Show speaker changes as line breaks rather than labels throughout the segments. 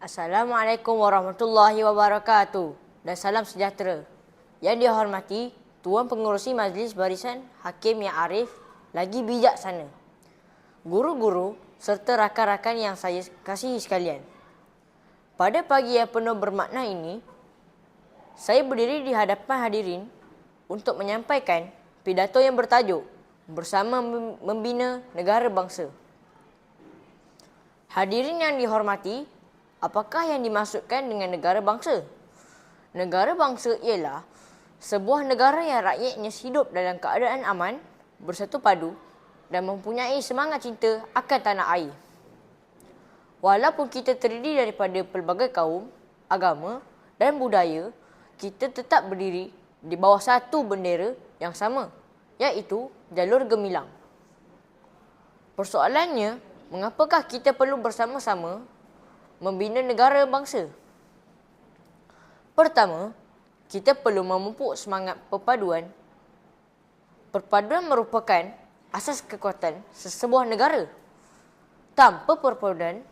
Assalamualaikum warahmatullahi wabarakatuh dan salam sejahtera. Yang dihormati Tuan Pengerusi Majlis Barisan Hakim yang arif lagi bijaksana, guru-guru serta rakan-rakan yang saya kasihi sekalian. Pada pagi yang penuh bermakna ini, saya berdiri di hadapan hadirin untuk menyampaikan pidato yang bertajuk Bersama Membina Negara Bangsa. Hadirin yang dihormati, apakah yang dimaksudkan dengan negara bangsa? Negara bangsa ialah sebuah negara yang rakyatnya hidup dalam keadaan aman, bersatu padu dan mempunyai semangat cinta akan tanah air. Walaupun kita terdiri daripada pelbagai kaum, agama dan budaya, kita tetap berdiri di bawah satu bendera yang sama, iaitu jalur gemilang. Persoalannya, mengapakah kita perlu bersama-sama membina negara bangsa? Pertama, kita perlu memupuk semangat perpaduan. Perpaduan merupakan asas kekuatan sesebuah negara. Tanpa perpaduan,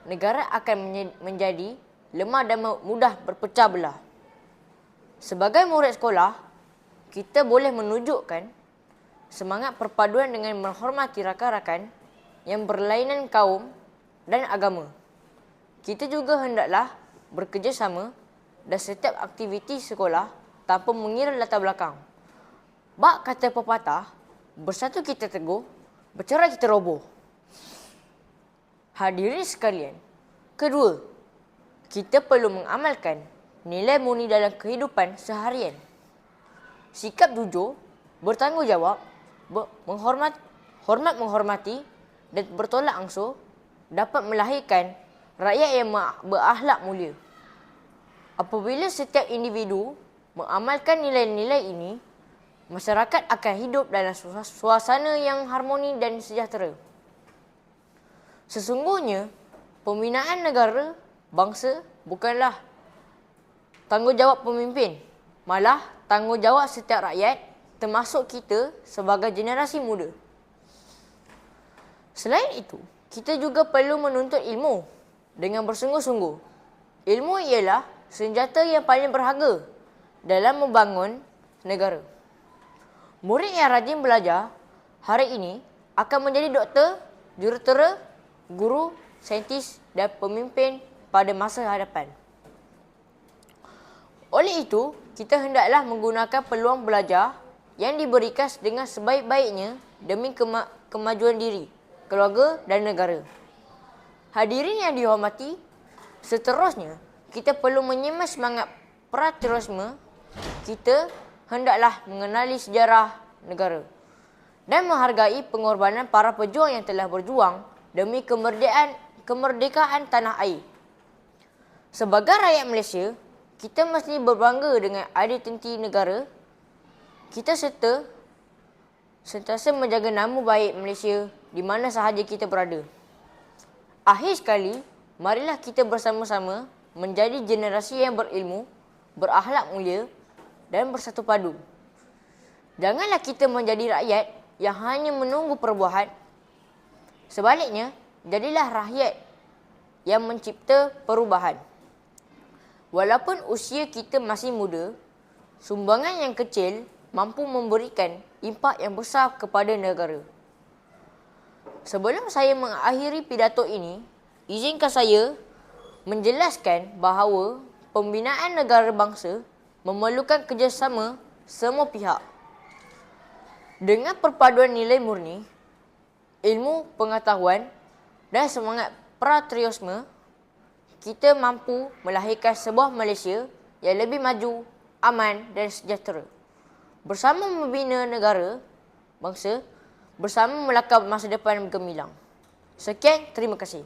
negara akan menjadi lemah dan mudah berpecah belah. Sebagai murid sekolah, kita boleh menunjukkan semangat perpaduan dengan menghormati rakan-rakan yang berlainan kaum dan agama. Kita juga hendaklah bekerjasama dan setiap aktiviti sekolah tanpa mengira latar belakang. Bak kata pepatah, bersatu kita teguh, bercerai kita roboh. Hadirin sekalian, kedua, kita perlu mengamalkan nilai murni dalam kehidupan seharian. Sikap jujur, bertanggungjawab, hormat menghormati dan bertolak ansur dapat melahirkan rakyat yang berakhlak mulia. Apabila setiap individu mengamalkan nilai-nilai ini, masyarakat akan hidup dalam suasana yang harmoni dan sejahtera. Sesungguhnya, pembinaan negara bangsa bukanlah tanggungjawab pemimpin, malah tanggungjawab setiap rakyat, termasuk kita sebagai generasi muda. Selain itu, kita juga perlu menuntut ilmu dengan bersungguh-sungguh. Ilmu ialah senjata yang paling berharga dalam membangun negara. Murid yang rajin belajar hari ini akan menjadi doktor, jurutera, guru, saintis dan pemimpin pada masa hadapan. Oleh itu, kita hendaklah menggunakan peluang belajar yang diberikan dengan sebaik-baiknya demi kemajuan diri, keluarga dan negara. Hadirin yang dihormati, seterusnya kita perlu menyemat semangat patriotisme. Kita hendaklah mengenali sejarah negara dan menghargai pengorbanan para pejuang yang telah berjuang demi kemerdekaan tanah air. Sebagai rakyat Malaysia, kita mesti berbangga dengan identiti negara kita serta sentiasa menjaga nama baik Malaysia di mana sahaja kita berada. Akhir sekali, marilah kita bersama-sama menjadi generasi yang berilmu, berakhlak mulia dan bersatu padu. Janganlah kita menjadi rakyat yang hanya menunggu perubahan. Sebaliknya, jadilah rakyat yang mencipta perubahan. Walaupun usia kita masih muda, sumbangan yang kecil mampu memberikan impak yang besar kepada negara. Sebelum saya mengakhiri pidato ini, izinkan saya menjelaskan bahawa pembinaan negara bangsa memerlukan kerjasama semua pihak. Dengan perpaduan nilai murni, ilmu pengetahuan dan semangat patriotisme, kita mampu melahirkan sebuah Malaysia yang lebih maju, aman dan sejahtera. Bersama membina negara bangsa, bersama melakap masa depan gemilang. Sekian, terima kasih.